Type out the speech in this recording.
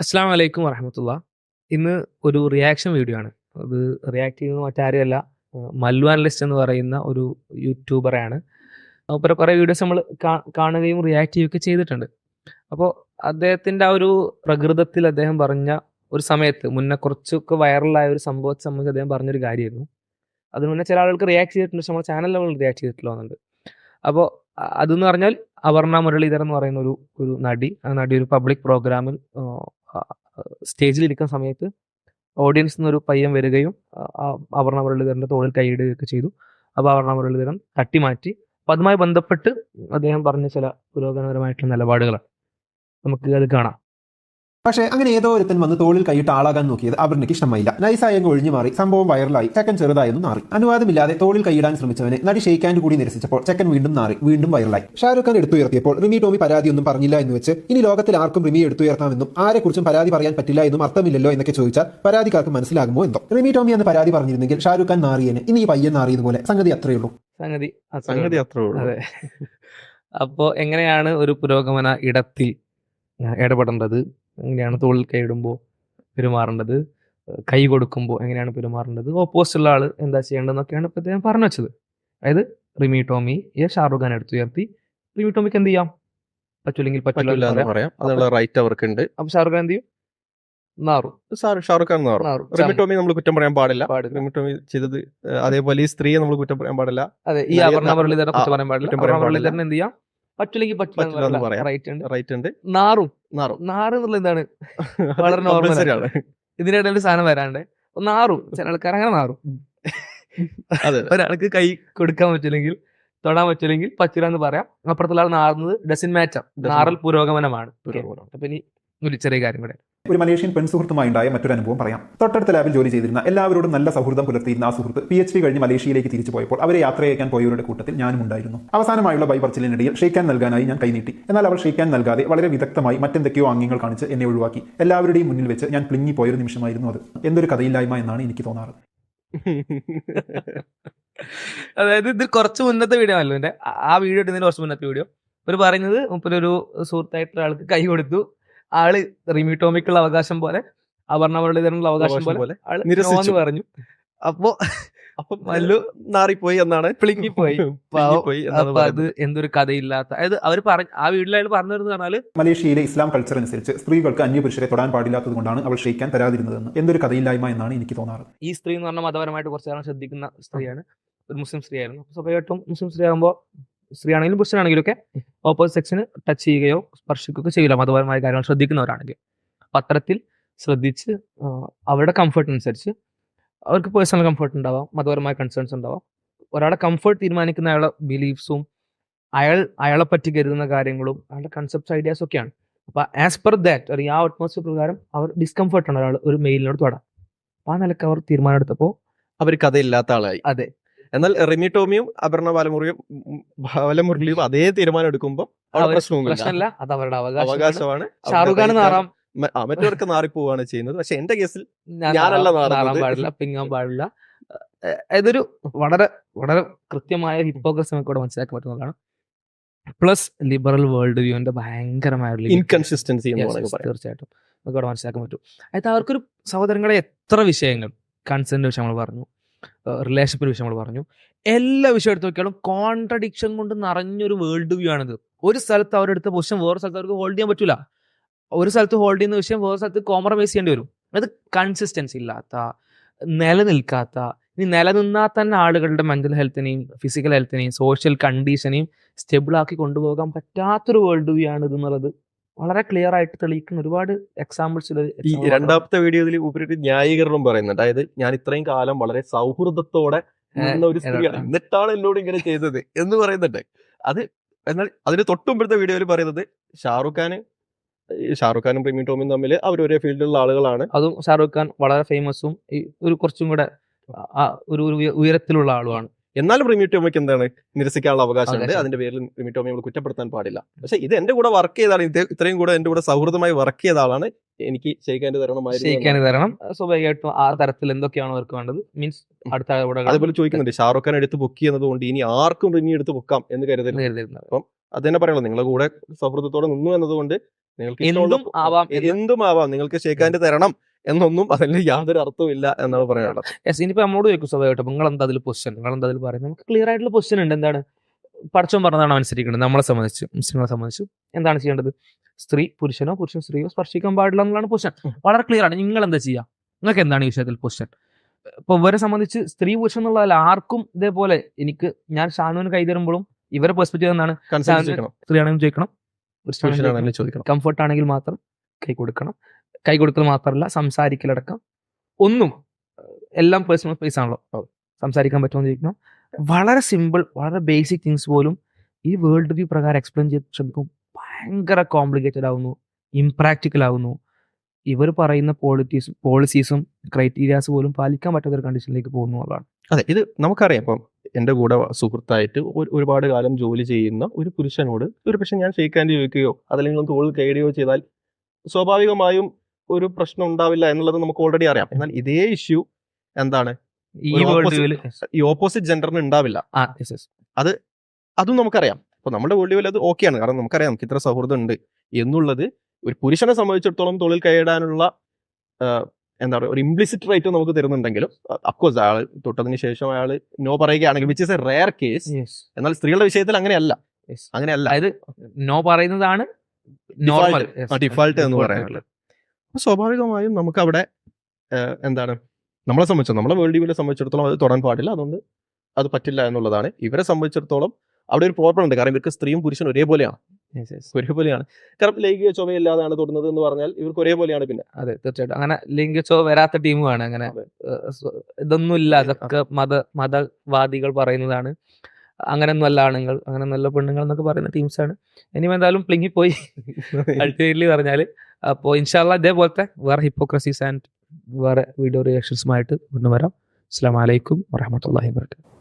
അസ്സാം വലൈക്കും വറഹമത്തുള്ള. ഇന്ന് ഒരു റിയാക്ഷൻ വീഡിയോ ആണ്. അത് റിയാക്ട് ചെയ്യുന്നത് മറ്റാരുമല്ല, മല്ലു അനലിസ്റ്റ് എന്ന് പറയുന്ന ഒരു യൂട്യൂബറാണ്. മൂപ്പരെ കുറേ വീഡിയോസ് നമ്മൾ കാണുകയും റിയാക്ട് ചെയ്യുകയൊക്കെ ചെയ്തിട്ടുണ്ട്. അപ്പോൾ അദ്ദേഹത്തിൻ്റെ ആ ഒരു പ്രകൃതത്തിൽ അദ്ദേഹം പറഞ്ഞ ഒരു സമയത്ത് മുന്നേ കുറച്ചൊക്കെ വൈറലായ ഒരു സംഭവത്തെ സംബന്ധിച്ച് അദ്ദേഹം പറഞ്ഞൊരു കാര്യമായിരുന്നു. അതിന് മുന്നേ ചില ആളുകൾക്ക് റിയാക്ട് ചെയ്തിട്ടുണ്ട്, പക്ഷെ നമ്മുടെ ചാനൽ ലെവലിൽ റിയാക്ട് ചെയ്തിട്ടില്ല എന്നുണ്ട്. അപ്പോൾ അതെന്ന് പറഞ്ഞാൽ അപർണ മുരളീധരൻ എന്ന് പറയുന്ന ഒരു ഒരു നടി. ആ നടി ഒരു പബ്ലിക് പ്രോഗ്രാമിൽ സ്റ്റേജിലിരിക്കുന്ന സമയത്ത് ഓഡിയൻസിൽ നിന്നൊരു പയ്യൻ വരികയും അപർണ മുരളീധരൻ്റെ തോളിൽ കൈയിടുകയൊക്കെ ചെയ്തു. അപ്പോൾ അപർണ മുരളീധരൻ തട്ടി മാറ്റി. അപ്പം അതുമായി ബന്ധപ്പെട്ട് അദ്ദേഹം പറഞ്ഞ ചില പുരോഗമനപരമായിട്ടുള്ള നിലപാടുകളാണ്. നമുക്ക് അത് കാണാം. പക്ഷേ അങ്ങനെ ഏതോ ഒരുത്തൻ വന്ന് തോളിൽ കൈയിട്ട് ആളാകാൻ നോക്കിയത് അപർണയ്ക്ക് ഇഷ്ടമായില്ല. നൈസായി അങ്ങ് ഒഴിഞ്ഞു മാറി സംഭവം വൈറലായി. ചെക്കൻ ചെറുതായെന്ന് നാറി. അനുവാദമില്ലാതെ തോളിൽ കൈയിടാൻ ശ്രമിച്ചവനെ നടി ഷെയ്ക്കാൻഡ് കൂടി നിരസിച്ചപ്പോൾ ചെക്കൻ വീണ്ടും നാറി, വീണ്ടും വൈറലായി. ഷാരൂഖ് ഖാൻ എടുത്തുയർത്തിയപ്പോൾ റിമി ടോമി പരാതിയൊന്നും പറഞ്ഞില്ല എന്ന് വെച്ച് ഇനി ലോകത്തിൽ ആർക്കും റിമി എടുത്തുയർത്താമെന്നും ആരെക്കുറിച്ചും പരാതി പറയാൻ പറ്റില്ല എന്നും അർത്ഥമില്ലല്ലോ എന്നൊക്കെ ചോദിച്ചാൽ പരാതിക്കാർക്ക് മനസ്സിലാകുമോ എന്തോ. റിമി ടോമി എന്ന് പരാതി പറഞ്ഞിരുന്നെങ്കിൽ ഷാരൂഖ് ഖാൻ നാറിയേനെ. ഇനി ഈ പയ്യൻ നാറിയതുപോലെ. സംഗതി അത്രയേ ഉള്ളൂ. സംഗതി അത്രേ ഉള്ളൂ. അതെ. അപ്പോൾ എങ്ങനെയാണ് ഒരു പുരോഗമന ഇടത്തിൽ ഇടപെടേണ്ടത്, എങ്ങനെയാണ് തോളിൽ കൈയിടുമ്പോൾ പെരുമാറേണ്ടത്, കൈ കൊടുക്കുമ്പോൾ എങ്ങനെയാണ് പെരുമാറേണ്ടത്, ഓപ്പോസിറ്റുള്ള ആൾ എന്താ ചെയ്യേണ്ടതെന്നൊക്കെയാണ് ഇപ്പോൾ അദ്ദേഹം പറഞ്ഞു വെച്ചത്. അതായത് റിമി ടോമിയെ ഷാറൂഖ് ഖാൻ എടുത്തുയർത്തി. റിമി ടോമിക്ക് എന്ത് ചെയ്യാം? പറ്റില്ലെങ്കിൽ പറ്റില്ല എന്ന് പറയാം. അതിനുള്ള റൈറ്റ് അവർക്കുണ്ട്. അപ്പം ഷാറൂഖ് ഖാൻ എന്ത് ചെയ്യും? നാറും. ഷാറൂഖ് ഖാൻ നാറും. റിമി ടോമി നമ്മൾ കുറ്റം പറയാൻ പാടില്ല. റിമി ടോമി ചെയ്തത് അതേപോലെ ഈ സ്ത്രീയെ നമ്മൾ കുറ്റം പറയാൻ പാടില്ല. അതെ, ഈ അപർണ മുരളീധരനെ കുറ്റം പറയാൻ പാടില്ല. അപർണ മുരളീധരൻ എന്ത് ചെയ്യാം? പറ്റില്ലെങ്കിൽ പറ്റില്ല എന്ന് പറയാം. റൈറ്റ് ഉണ്ട്. നാറും എന്നുള്ളത് എന്താണ്? വളരെ നോർമലാണ്. ഇതിനിടയിൽ ഒരു സാധനം വരാണ്ട് നാറും. ചില ആൾക്കാർ അങ്ങനെ നാറും. ഒരാൾക്ക് കൈ കൊടുക്കാൻ പറ്റില്ലെങ്കിൽ, തൊടാൻ പറ്റില്ലെങ്കിൽ പറ്റില്ല എന്ന് പറയാം. അപ്പുറത്തുള്ള ആൾ നാറുന്നത് ഡസൻ മാറ്റർ. നാറൽ പുരോഗമനമാണ്. അപ്പൊ ഇനി ഒരു ചെറിയ കാര്യം കൂടെ. ഒരു മലേഷ്യൻ പെൺസുഹൃത്തുമായി ഉണ്ടായ മറ്റൊരു അനുഭവം പറയാം. തൊട്ടടുത്ത ലാബിൽ ജോലി ചെയ്തിരുന്ന എല്ലാവരോടും നല്ല സൗഹൃദം പുലർത്തിയിരുന്ന ആ സുഹൃത്ത് PhD കഴിഞ്ഞ് മലേഷ്യയിലേക്ക് തിരിച്ചു പോയപ്പോൾ അവരെ യാത്രയയക്കാൻ പോയവരുടെ കൂട്ടത്തിൽ ഞാനും ഉണ്ടായിരുന്നു. അവസാനമായുള്ള ബൈ പറച്ചിലിനിടയിൽ ഷെയ്ക്കാൻ നൽകാനായി ഞാൻ കൈനീട്ടി. എന്നാൽ അവൾ ഷെയ്ക്കാൻ നൽകാതെ വളരെ വിദഗ്ധമായി മറ്റെന്തൊക്കെയോ ആംഗ്യങ്ങൾ കാണിച്ച് എന്നെ ഒഴിവാക്കി. എല്ലാവരുടെയും മുന്നിൽ വെച്ച് ഞാൻ പ്ലിങ്ങി പോയൊരു നിമിഷമായിരുന്നു അത്. എന്തൊരു കഥയില്ലായ്മ എന്നാണ് എനിക്ക് തോന്നാറ്. അതായത് ഇത് കുറച്ച് മുന്നത്തെ വീഡിയോ ആണല്ലോ. എൻ്റെ ആ വീഡിയോ ഇടുന്നതിന് കുറച്ച് മുന്നത്തെ വീഡിയോ. ഒരു പറയുന്നത് മുപ്പൊരു സുഹൃത്തായിട്ടുള്ള ആൾക്ക് കൈ കൊടുത്തു. ആള് റിമി ടോമിക്കുള്ള അവകാശം പോലെ, അപർണ മുരളീധരനുള്ള അവകാശം പോലെ ആള് നിരസിച്ചു പറഞ്ഞു. അപ്പൊ മല്ലു നാറിപ്പോയി എന്നാണ്, പ്ലിങ്ങിപ്പോയി. അപ്പൊ അത് എന്തൊരു കഥയില്ലാത്ത, അതായത് അവർ പറഞ്ഞു ആ വീട്ടിൽ അയാൾ പറഞ്ഞു തരുന്നത് പറഞ്ഞാല് മലേഷ്യയിലെ ഇസ്ലാം കൾച്ചർ അനുസരിച്ച് സ്ത്രീകൾക്ക് അന്യപുരുഷരെ തൊടാൻ പാടില്ലാത്തത് കൊണ്ടാണ് അവൾ ഷെയ്ക്കാൻ തരാതിരുന്നതെന്ന്. എന്തൊരു കഥയില്ലായ്മ എന്നാണ് എനിക്ക് തോന്നാറ്. ഈ സ്ത്രീ എന്ന് പറഞ്ഞാൽ മതപരമായിട്ട് കുറച്ചു കാലം ശ്രദ്ധിക്കുന്ന സ്ത്രീയാണ്. ഒരു മുസ്ലിം സ്ത്രീ ആയിരുന്നു. സ്വാഭാവികമായിട്ടും മുസ്ലിം സ്ത്രീ ആകുമ്പോൾ, സ്ത്രീ ആണെങ്കിലും പുരുഷനാണെങ്കിലും ഒക്കെ ഓപ്പോസിറ്റ് സെക്സിന് ടച്ച് ചെയ്യുകയോ സ്പർശിക്കുകയോ ചെയ്യില്ല, മതപരമായ കാര്യങ്ങൾ ശ്രദ്ധിക്കുന്നവരാണെങ്കിൽ. അപ്പം അത്തരത്തിൽ ശ്രദ്ധിച്ച് അവരുടെ കംഫർട്ടിനനുസരിച്ച്, അവർക്ക് പേഴ്സണൽ കംഫർട്ട് ഉണ്ടാവാം, മതപരമായ കൺസേൺസ് ഉണ്ടാവാം. ഒരാളുടെ കംഫർട്ട് തീരുമാനിക്കുന്ന അയാളുടെ ബിലീഫ്സും അയാളെ പറ്റി കരുതുന്ന കാര്യങ്ങളും അയാളുടെ കൺസെപ്റ്റ്സ് ഐഡിയാസ് ഒക്കെയാണ്. അപ്പോൾ ആസ് പെർ ദാറ്റ്, അല്ലെങ്കിൽ ആ അറ്റ്മോസ്ഫിയർ പ്രകാരം അവർ ഡിസ്കംഫർട്ടാണ് ഒരാൾ ഒരു മെയിലിനോട് തൊടാം. അപ്പം ആ നിലക്ക് അവർ തീരുമാനം എടുത്തപ്പോൾ അവർ കഥയില്ലാത്ത ആളായി. അതെ. എന്നാൽ റിമി ടോമിയും അപർണ ബാലമുരളിയും അതേ തീരുമാനം എടുക്കുമ്പോൾ പ്രശ്നമില്ല, അത് അവരുടെ അവകാശമാണ്. ഷാറൂഖ് ഖാൻ നാറാം, മറ്റവർക്ക് നാറിപ്പോവാണ് ചെയ്യുന്നത്. പക്ഷെ എന്റെ കേസിൽ നാറാൻ പാടില്ല, പിങ്ങാൻ പാടില്ല. ഇതൊരു വളരെ വളരെ കൃത്യമായ ഹിപ്പോക്രസി നമുക്ക് ഇവിടെ മനസ്സിലാക്കാൻ പറ്റുന്നതാണ്. പ്ലസ് ലിബറൽ വേൾഡ് വ്യൂവിന്റെ ഭയങ്കരമായ ഇൻകൺസിസ്റ്റൻസി തീർച്ചയായിട്ടും നമുക്ക് ഇവിടെ മനസ്സിലാക്കാൻ പറ്റും. അതായത് അവർക്കൊരു സഹോദരങ്ങളെ എത്ര വിഷയങ്ങൾ, കൺസെന്റ് വിഷയം നമ്മൾ പറഞ്ഞു, റിലേഷൻഷിപ്പ് വിഷയം നമ്മൾ പറഞ്ഞു, എല്ലാ വിഷയം എടുത്ത് നോക്കിയാലും കോൺട്രഡിക്ഷൻ കൊണ്ട് നിറഞ്ഞൊരു വേൾഡ് വ്യൂ ആണിത്. ഒരു സ്ഥലത്ത് അവരെടുത്ത പൊസിഷൻ വേറെ സ്ഥലത്ത് അവർക്ക് ഹോൾഡ് ചെയ്യാൻ പറ്റില്ല. ഒരു സ്ഥലത്ത് ഹോൾഡ് ചെയ്യുന്ന വിഷയം വേറെ സ്ഥലത്ത് കോംപ്രമൈസ് ചെയ്യേണ്ടി വരും. അത് കൺസിസ്റ്റൻസി ഇല്ലാത്ത, നിലനിൽക്കാത്ത, ഇനി നിലനിന്നാൽ തന്നെ ആളുകളുടെ മെന്റൽ ഹെൽത്തിനെയും ഫിസിക്കൽ ഹെൽത്തിനെയും സോഷ്യൽ കണ്ടീഷനെയും സ്റ്റെബിളാക്കി കൊണ്ടുപോകാൻ പറ്റാത്തൊരു വേൾഡ് വ്യൂ ആണ് ഇതെന്നുള്ളത് വളരെ ക്ലിയർ ആയിട്ട് തെളിയിക്കുന്ന ഒരുപാട് എക്സാമ്പിൾസ്. ഈ രണ്ടാമത്തെ വീഡിയോയിൽ ഉപരി ന്യായീകരണം പറയുന്നുണ്ട്. അതായത് ഞാൻ ഇത്രയും കാലം വളരെ സൗഹൃദത്തോടെ ഒരു സ്ത്രീയാണ്, എന്നിട്ടാണ് എന്നോട് ഇങ്ങനെ ചെയ്തത് എന്ന് പറയുന്നുണ്ട്. അത് എന്നാൽ അതിന് തൊട്ടുമ്പഴത്തെ വീഡിയോയിൽ പറയുന്നത് ഷാറൂഖ് ഖാനും റിമി ടോമിയും തമ്മിൽ അവർ ഒരേ ഫീൽഡിലുള്ള ആളുകളാണ്. അതും ഷാറൂഖ് ഖാൻ വളരെ ഫേമസും ഒരു കുറച്ചും കൂടെ ഒരു ഉയരത്തിലുള്ള ആളുമാണ്. എന്നാലും റിമി ടോമിക്ക് എന്താണ്, നിരസിക്കാനുള്ള അവകാശമുണ്ട്. അതിന്റെ പേരിൽ റിമി ടോമിയെ നമ്മൾ കുറ്റപ്പെടുത്താൻ പാടില്ല. പക്ഷെ ഇത് എന്റെ കൂടെ വർക്ക് ചെയ്താണ്, ഇത്രയും കൂടെ എന്റെ കൂടെ സൗഹൃദമായി വർക്ക് ചെയ്ത ആളാണ്, എനിക്ക് ഷെയ്ക്കാൻ തരണം. സ്വാഭാവികമായിട്ടും ആ തരത്തിൽ എന്തൊക്കെയാണ് അവർക്ക് വേണ്ടത്, മീൻസ് അടുത്ത. അതുപോലെ ചോദിക്കുന്നുണ്ട്, ഷാറൂഖ് ഖാൻ എടുത്ത് ബുക്ക് ചെയ്യുന്നത് കൊണ്ട് ഇനി ആർക്കും റിമി എടുത്ത് ബുക്കാം എന്ന് കരുതരുത്. അപ്പം അത് തന്നെ പറയുള്ളൂ, നിങ്ങളുടെ കൂടെ സൗഹൃദത്തോടെ നിന്നു എന്നതുകൊണ്ട് നിങ്ങൾക്ക് എന്തും ആവാം എന്ന്. എന്തും ആവാം, നിങ്ങൾക്ക് ഷേക്ക് ഹാൻഡ് തരണം എന്നൊന്നും അതിന് യാതൊരു അർത്ഥവും ഇല്ല എന്നാണ് പറയാനുള്ളത്. യെസ്, ഇനിയിപ്പോൾ നമ്മളോട് ചോദിക്കും സ്വാഭാവികമായിട്ടും നിങ്ങൾ എന്താ അതിൽ പൊസിഷൻ, നിങ്ങൾ എന്താ അതിൽ പറയുന്നത്. നമുക്ക് ക്ലിയർ ആയിട്ടുള്ള പൊസിഷൻ ഉണ്ട്. എന്താണ് പടച്ചോൻ പറഞ്ഞതാണ് അനുസരിക്കേണ്ടത്. നമ്മളെ സംബന്ധിച്ച്, മുസ്ലിങ്ങളെ സംബന്ധിച്ച് എന്താണ് ചെയ്യേണ്ടത്? സ്ത്രീ പുരുഷനോ പുരുഷൻ സ്ത്രീയോ സ്പർശിക്കാൻ പാടില്ല എന്നുള്ളതാണ് പൊസിഷൻ. വളരെ ക്ലിയർ ആണ്. നിങ്ങൾ എന്താ ചെയ്യുക? നിങ്ങൾക്ക് എന്താണ് ഈ വിഷയത്തിൽ പൊസിഷൻ? ഇപ്പോൾ ഇവരെ സംബന്ധിച്ച് സ്ത്രീ പുരുഷൻ എന്നുള്ളതല്ല, ആർക്കും ഇതേപോലെ എനിക്ക് ഞാൻ ഷാനുവിന് കൈ തരുമ്പോഴും ഇവരെ പെർസ്പെക്റ്റീവ് എന്താണ്? കൺസെന്റ് ചോദിക്കണം, സ്ത്രീ ആണെങ്കിലും ചോദിക്കണം, പുരുഷനാണെങ്കിലും ചോദിക്കണം. കംഫർട്ട് ആണെങ്കിൽ മാത്രം കൈ കൊടുക്കണം. കൈ കൊടുക്കൽ മാത്രമല്ല, സംസാരിക്കലടക്കം ഒന്നും എല്ലാം പേഴ്സണൽ സ്പേസ് ആണല്ലോ. സംസാരിക്കാൻ പറ്റുമെന്ന് ചോദിക്കണം. വളരെ സിമ്പിൾ, വളരെ ബേസിക് തിങ്സ് പോലും ഈ വേൾഡ് വ്യൂ പ്രകാരം എക്സ്പ്ലെയിൻ ചെയ്ത് ശ്രമിക്കും ഭയങ്കര കോംപ്ലിക്കേറ്റഡ് ആവുന്നു, ഇംപ്രാക്ടിക്കൽ ആവുന്നു. ഇവർ പറയുന്ന പോളിസീസും ക്രൈറ്റീരിയാസ് പോലും പാലിക്കാൻ പറ്റാത്ത ഒരു കണ്ടീഷനിലേക്ക് പോകുന്നു അതാണ്. അതെ, ഇത് നമുക്കറിയാം. ഇപ്പം എൻ്റെ കൂടെ സുഹൃത്തായിട്ട് ഒരുപാട് കാലം ജോലി ചെയ്യുന്ന ഒരു പുരുഷനോട് ഒരു പക്ഷെ ഞാൻ ഷേക്ക് ഹാൻഡ് ചോദിക്കുകയോ അതല്ലെങ്കിൽ തോളിൽ കൈയിടുകയോ ചെയ്താൽ സ്വാഭാവികമായും ഒരു പ്രശ്നം ഉണ്ടാവില്ല എന്നുള്ളത് നമുക്ക് ഓൾറെഡി അറിയാം. എന്നാൽ ഇതേ ഇഷ്യൂ എന്താണ് ഈ ഒരു വേൾഡ് opposite- വ്യൂവിൽ ഈ ഓപ്പോസിറ്റ് ജെൻഡറിന് ഉണ്ടാവില്ല. അതും നമുക്കറിയാം. അപ്പൊ നമ്മുടെ വേൾഡ് വ്യൂവിൽ അത് ഓക്കെയാണ്. കാരണം നമുക്കറിയാം നമുക്ക് ഇത്ര സൗഹൃദം ഉണ്ട് എന്നുള്ളത്. ഒരു പുരുഷനെ സംബന്ധിച്ചിടത്തോളം തൊഴിൽ കൈയിടാനുള്ള എന്താ പറയുക, ഒരു ഇംപ്ലിസിറ്റ് റൈറ്റ് നമുക്ക് തരുന്നുണ്ടെങ്കിലും അഫ്കോഴ്സ് അയാൾ തൊട്ടതിന് ശേഷം അയാൾ നോ പറയുകയാണെങ്കിൽ which is A rare case. എന്നാൽ സ്ത്രീകളുടെ വിഷയത്തിൽ അങ്ങനെയല്ല. അതായത് നോ പറയുന്നതാണ് നോർമൽ, ഡിഫാൾട്ട് എന്ന് പറയാനുള്ളത്. അപ്പൊ സ്വാഭാവികമായും നമുക്ക് അവിടെ എന്താണ് നമ്മളെ സംബന്ധിച്ചിടത്തോളം, നമ്മളെ വേൾഡ് വ്യൂവിനെ സംബന്ധിച്ചിടത്തോളം അത് തൊടാൻ പാടില്ല, അതുകൊണ്ട് അത് പറ്റില്ല എന്നുള്ളതാണ്. ഇവരെ സംബന്ധിച്ചിടത്തോളം അവിടെ ഒരു പ്രോബ്ലം ഉണ്ട്. കാരണം ഇവർക്ക് സ്ത്രീയും പുരുഷനും ഒരേപോലെയാണ്. കാരണം ലൈംഗിക ചൊവ്വയില്ലാതാണ് തൊടുന്നത് എന്ന് പറഞ്ഞാൽ ഇവർക്ക് ഒരേപോലെയാണ്. പിന്നെ അതെ, തീർച്ചയായിട്ടും അങ്ങനെ ലൈംഗിക വരാത്ത ടീമുമാണ്. അങ്ങനെ ഇതൊന്നും ഇല്ല, അതൊക്കെ മതവാദികൾ പറയുന്നതാണ്. അങ്ങനെയൊന്നും അല്ല ആണുങ്ങൾ, അങ്ങനെ നല്ല പെണ്ണുങ്ങൾ എന്നൊക്കെ പറയുന്ന ടീംസാണ്. ഇനി എന്തായാലും പ്ലിങ്ങിപ്പോയി അൾട്ടിമേറ്റ്ലി പറഞ്ഞാൽ. അപ്പോൾ ഇൻഷാല്ലാ ഇതേപോലത്തെ വേറെ ഹിപ്പോക്രസീസ് ആൻഡ് വേറെ വീഡിയോ റിയാക്ഷൻസുമായിട്ട് കൊണ്ടുവരാം. അസ്സലാമു അലൈക്കും വറഹ്മത്തുള്ളാഹി വബറകാതുഹു.